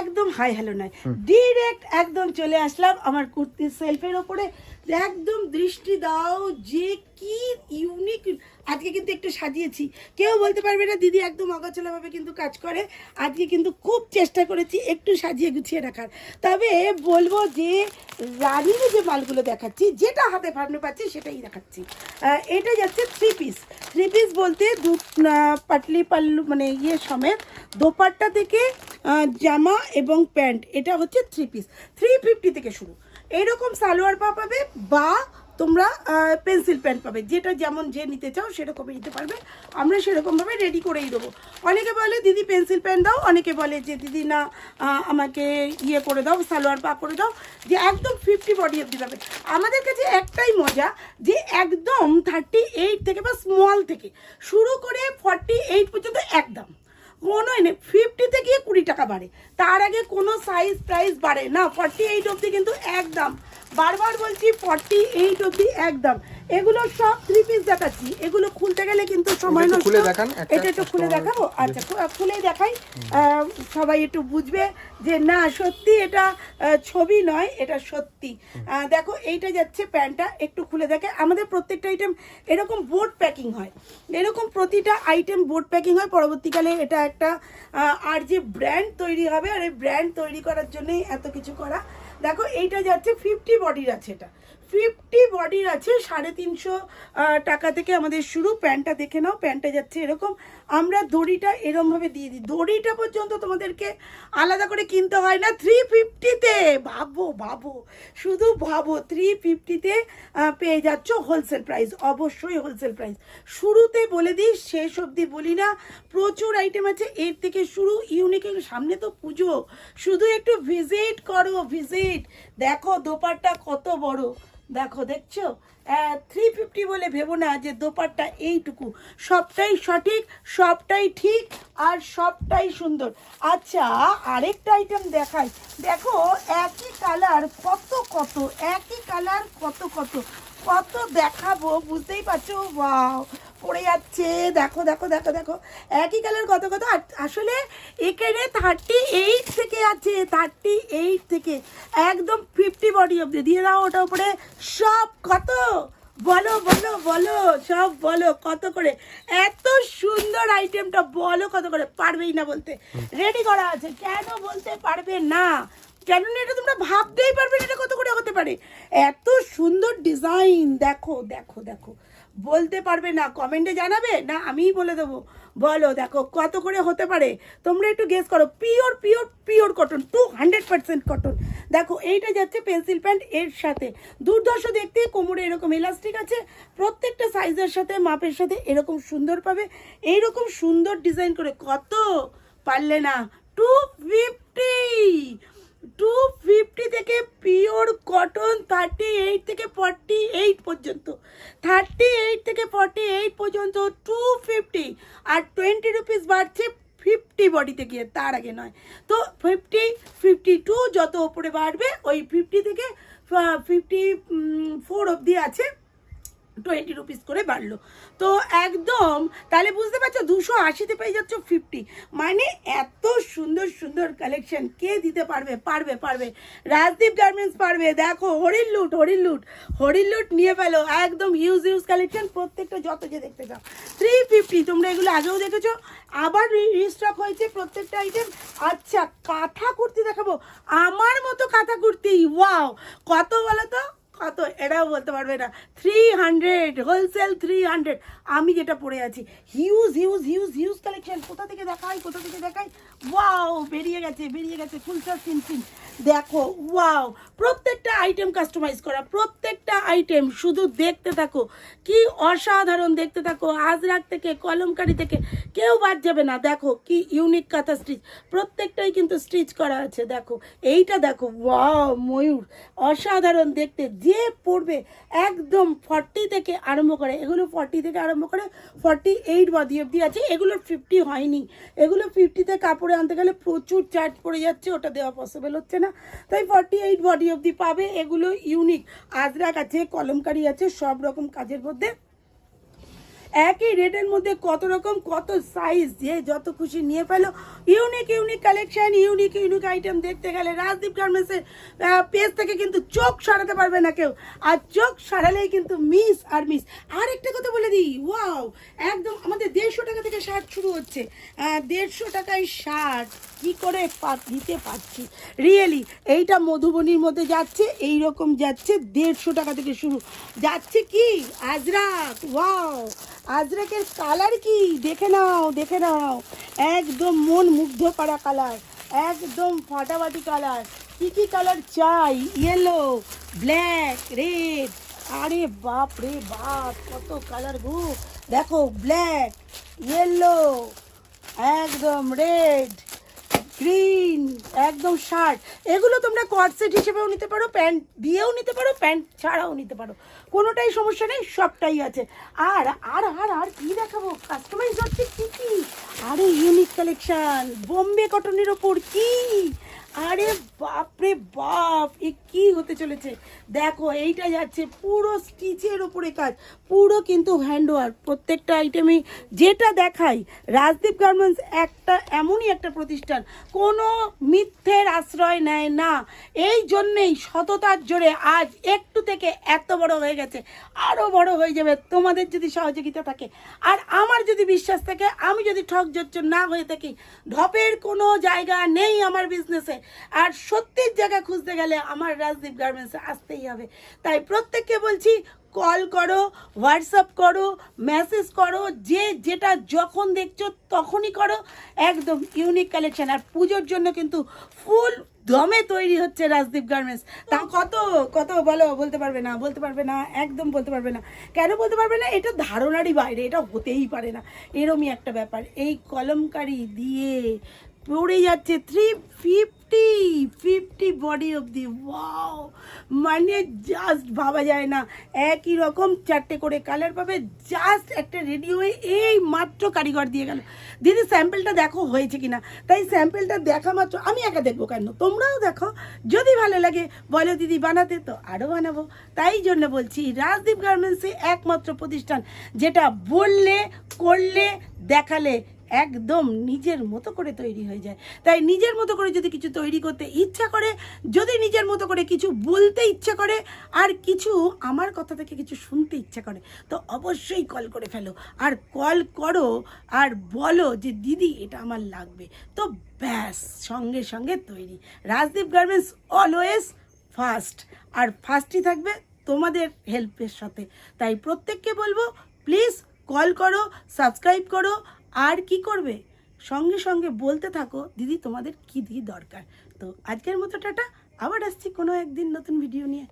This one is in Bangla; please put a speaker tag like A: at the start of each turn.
A: একদম হাই হ্যালো নয়, ডিরেক্ট একদম চলে আসলাম আমার কুর্তির সেলফের ওপরে। একদম দৃষ্টি দাও যে কি ইউনিক। আজকে কিন্তু একটু সাজিয়েছি, কেউ বলতে পারবে না দিদি একদম অগোছালোভাবে কিন্তু কাজ করে। আজকে কিন্তু খুব চেষ্টা করেছি একটু সাজিয়ে গুছিয়ে রাখার। তবে বলবো যে রানির যে মালগুলো দেখাচ্ছি, যেটা হাতে ফার্মে পাচ্ছি সেটাই দেখাচ্ছি। এটা যাচ্ছে থ্রি পিস। থ্রি পিস বলতে পাটলি পাল্লু মানে ইয়ে সমেত দোপাট্টা থেকে জামা এবং প্যান্ট, এটা হচ্ছে থ্রি পিস। 350 থেকে শুরু। এইরকম সালোয়ার পাবে বা তোমরা পেন্সিল প্যান্ট পাবে, যেটা যেমন যে নিতে চাও সেরকমই নিতে পারবে। আমরা সেরকমভাবে রেডি করেই দেবো। অনেকে বলে দিদি পেন্সিল প্যান্ট দাও, অনেকে বলে যে দিদি না আমাকে ইয়ে করে দাও, সালোয়ার পা করে দাও, যে একদম 50 বডি অব্দি পাবে। আমাদের কাছে একটাই মজা যে একদম 38 থেকে বা স্মল থেকে শুরু করে 48 পর্যন্ত একদম কোনো নেই। 50 থেকে 20 টাকা বাড়ে, তার আগে কোনো সাইজ প্রাইস বাড়ে না। 48 অবধি কিন্তু একদম, বারবার বলছি 48 অবধি একদম। এগুলো সব থ্রি পিস দেখাচ্ছি, এগুলো খুলতে গেলে কিন্তু সময় নষ্ট। এটা একটু খুলে দেখাবো? আচ্ছা খুলেই দেখাই, সবাই একটু বুঝবে যে না সত্যি এটা ছবি নয়, এটা সত্যি। দেখো এইটা যাচ্ছে প্যান্টটা, একটু খুলে দেখে। আমাদের প্রত্যেকটা আইটেম এরকম বোর্ড প্যাকিং হয়, এরকম প্রতিটা আইটেম বোর্ড প্যাকিং হয়। পরবর্তীকালে এটা একটা আর যে ব্র্যান্ড তৈরি হবে, আর এই ব্র্যান্ড তৈরি করার জন্যই এত কিছু করা। দেখো এইটা যাচ্ছে 50 বডির আছে, এটা 50 বডির আছে, 350 টাকা থেকে আমাদের শুরু। প্যান্টটা দেখে নাও, প্যান্টটা যাচ্ছে এরকম। আমরা দড়িটা এরমভাবে দিয়ে দিই, দড়িটা পর্যন্ত তোমাদেরকে আলাদা করে কিনতে হয় না। 350-তে ভাবো ভাবো, শুধু ভাবো 350-তে পেয়ে যাচ্ছ হোলসেল প্রাইস। অবশ্যই হোলসেল প্রাইস। শুরুতে বলে দিই, শেষ অবধি বলি না, প্রচুর আইটেম আছে এর থেকে শুরু। ইউনিক, সামনে তো পুজো, শুধু একটু ভিজিট করো, ভিজিট দেখো দোপাট্টা কত বড়। দেখো দেখছো, 350 বলে ভেবো না যে দোপাট্টা এইটুকু। সবটাই সঠিক, সবটাই ঠিক, আর সবটাই সুন্দর। আচ্ছা আরেকটা আইটেম দেখাই। দেখো একই কালার কত কত, একই কালার কত কত কত দেখাবো, বুঝতেই পারছো। ওয়াও পড়ে যাচ্ছে, দেখো দেখো দেখো দেখো, একই কালার কত কত। আসলে এখানে 38 থেকে আছে, 38 থেকে একদম 50 বডি অব্দি দিয়ে দাও। ওটা উপরে সব কত বলো বলো বলো, সব বলো কত করে। এত সুন্দর আইটেমটা বলো কত করে। পারবেই না বলতে, রেডি করা আছে, কেন বলতে পারবে না? কেননা এটা তোমরা ভাবতেই পারবে না এটা কত করে হতে পারে। এত সুন্দর ডিজাইন, দেখো দেখো দেখো, বলতে পারবে না। কমেন্টে জানাবে না আমিই বলে দেবো। বলো দেখো কত করে হতে পারে, তোমরা একটু গেস করো। Pure pure pure cotton, 200% cotton. দেখো এইটা যাচ্ছে পেন্সিল প্যান্ট, এর সাথে দুর্ধর্ষ দেখতে, কোমরে এরকম ইলাস্টিক আছে, প্রত্যেকটা সাইজের সাথে মাপের সাথে এরকম সুন্দর পাবে। এইরকম সুন্দর ডিজাইন করে কত পারলে না, 250 থেকে পিওর কটন। 38 থেকে 48 পর্যন্ত, 38 থেকে 48 পর্যন্ত 250। আর 20 রুপিস বাড়ছে 50 বডিতে গিয়ে, তার আগে নয়। তো 50, 52 যত ওপরে বাড়বে, ওই 50 থেকে 54 অবধি আছে, 20 রুপিস করে বাড়লো। তো একদম তাহলে বুঝতে পারছো 280-তে পেয়ে যাচ্ছ 50। মানে এত সুন্দর সুন্দর কালেকশন কে দিতে পারবে? পারবে পারবে, রাজদীপ গার্মেন্টস পারবে। দেখো হরিণ লুট, হরিণ লুট, হরিণ লুট নিয়ে ফেলো, একদম হিউজ হিউজ কালেকশন, প্রত্যেকটা যত যে দেখতে চাও। 350, তোমরা এগুলো আগেও দেখেছো, আবার রিস্টক হয়েছে প্রত্যেকটা আইটেম। আচ্ছা কাঁথা কুর্তি দেখাবো, আমার মতো কাঁথা কুর্তি। ওয়াও কত বলো তো, কত? এটাও বলতে পারবে না। 300 হোলসেল, 300। আমি যেটা পরে আছি, huge huge huge huge collection. কোথা থেকে দেখাই, কোথা থেকে দেখাই? ওয়াও বেরিয়ে গেছে, বেরিয়ে গেছে, ফুলটা সিনফিন। দেখো ওয়াও, প্রত্যেকটা আইটেম কাস্টমাইজ করা, প্রত্যেকটা আইটেম শুধু দেখতে থাকো, কি অসাধারণ। দেখতে থাকো, আজরাক থেকে কলমকারি থেকে কেউ বাদ যাবে না। দেখো কি ইউনিক কাঁথা স্টিচ, প্রত্যেকটাই কিন্তু স্টিচ করা আছে। দেখো এইটা দেখো, ওয়াও ময়ূর, অসাধারণ দেখতে। যে পড়বে একদম 40 থেকে আরম্ভ করে, এগুলো 40 থেকে আরম্ভ করে 48 বডি অবধি আছে। এগুলোর 50 হয়নি, এগুলো 50-তে কাপড়ে আনতে গেলে প্রচুর চার্জ পড়ে যাচ্ছে, ওটা দেওয়া পসিবল হচ্ছে না। তাই 48 বডি অবধি পাবে। এগুলো ইউনিক, আজরাক আছে, কলমকারি আছে, সব রকম কাজের মধ্যে একই রেটের মধ্যে কত রকম কত সাইজ, যে যত খুশি নিয়ে ফেলো। Unique unique collection, unique unique item দেখতে গেলে রাজদীপ গার্মেন্টসের পেজ থেকে কিন্তু চোখ সরাতে পারবে না কেউ, আর চোখ সরালেই কিন্তু মিস আর মিস। আর একটা কথা বলে দিই, ওয়াও, একদম আমাদের 150 টাকা থেকে শার্ট শুরু হচ্ছে। 150 টাকায় শার্ট কি করে দিতে পারছি রিয়েলি। এইটা মধুবনীর মধ্যে যাচ্ছে, এই রকম যাচ্ছে 150 টাকা থেকে শুরু। যাচ্ছে কি আজরাক, ওয়াও, আজরাকের কালার কি দেখে নাও, দেখে নাও, একদম মন মুগ্ধ করা কালার, একদম ফাটাফাটি কালার। কি কি কালার চাই, ইয়েলো, ব্ল্যাক, রেড, আরে বাপ রে বাপ কত কালার গো। দেখো ব্ল্যাক, ইয়েলো, একদম রেড, গ্রিন, একদম শার্ট। এগুলো তোমরা কটসেট হিসেবেও নিতে পারো, প্যান্ট দিয়েও নিতে পারো, প্যান্ট ছাড়াও নিতে পারো, কোনোটাই সমস্যা নেই, সবটাই আছে। আর আর আর আর কি দেখাবো, কাস্টমাইজ হচ্ছে কি কি, আরে ইউনিক কালেকশন বোম্বে কটনের ওপর কি, আরে বাপরে বাপ, এ কি হতে চলেছে। দেখো এইটা যাচ্ছে পুরো স্টিচের ওপরে কাজ, পুরো কিন্তু হ্যান্ডওয়ার্ক, প্রত্যেকটা আইটেমে যেটা দেখাই। রাজদীপ গার্মেন্টস একটা এমনই একটা প্রতিষ্ঠান, কোনো মিথ্যের আশ্রয় নেয় না। এই জন্যেই সততার জোরে আজ একটু থেকে এত বড় হয়ে গেছে, আরও বড় হয়ে যাবে তোমাদের যদি সহযোগিতা থাকে, আর আমার যদি বিশ্বাস থাকে, আমি যদি ঠক জচ্চর না হয়ে থাকি। ঢপের কোনো জায়গা নেই আমার বিজনেসে, আর সত্যির জায়গা খুঁজতে গেলে আমার রাজদীপ গার্মেন্টসে আসতেই হবে। তাই প্রত্যেককে বলছি, কল করো, হোয়াটসঅ্যাপ করো, মেসেজ করো, যে যেটা যখন দেখছো তখনই করো। একদম ইউনিক কালেকশন, আর পুজোর জন্য কিন্তু ফুল দমে তৈরি হচ্ছে রাজদীপ গার্মেন্টস। তা কত কত বলো, বলতে পারবে না, বলতে পারবে না, একদম বলতে পারবে না। কেন বলতে পারবে না? এটা ধারণারই বাইরে, এটা হতেই পারে না, এরমই একটা ব্যাপার। এই কলমকারি দিয়ে পড়ে যাচ্ছে 350 বডি অবধি, ওয়াও, মানে জাস্ট ভাবা যায় না। একই রকম 4টে করে কালার পাবে, জাস্ট একটা রেডি হয়ে এই মাত্র কারিগর দিয়ে গেল। দিদি স্যাম্পলটা দেখো হয়েছে কিনা, তাই স্যাম্পলটা দেখা মাত্র আমি একা দেখবো কেন, তোমরাও দেখো, যদি ভালো লাগে বলো দিদি বানাতে, তো আরও বানাবো। তাই জন্য বলছি, রাজদীপ গার্মেন্টসে একমাত্র প্রতিষ্ঠান যেটা বললে, করলে, দেখালে একদম নিজের মতো করে তৈরি হয়ে যায়। তাই নিজের মতো করে যদি কিছু তৈরি করতে ইচ্ছা করে, যদি নিজের মতো করে কিছু বলতে ইচ্ছা করে, আর কিছু আমার কথা থেকে কিছু শুনতে ইচ্ছা করে, তো অবশ্যই কল করে ফেলো। আর কল করো আর বলো যে দিদি এটা আমার লাগবে, তো ব্যাস সঙ্গে সঙ্গে তৈরি। রাজদীপ গার্মেন্টস অলওয়েজ ফার্স্ট, আর ফার্স্টই থাকবে তোমাদের হেল্পের সাথে। তাই প্রত্যেককে বলবো, প্লিজ কল করো, সাবস্ক্রাইব করো, আর কি করবে, সঙ্গে সঙ্গে বলতে থাকো দিদি তোমাদের কী দরকার। তো আজকের মতো টাটা, আবার আসছি কোনো একদিন নতুন ভিডিও নিয়ে।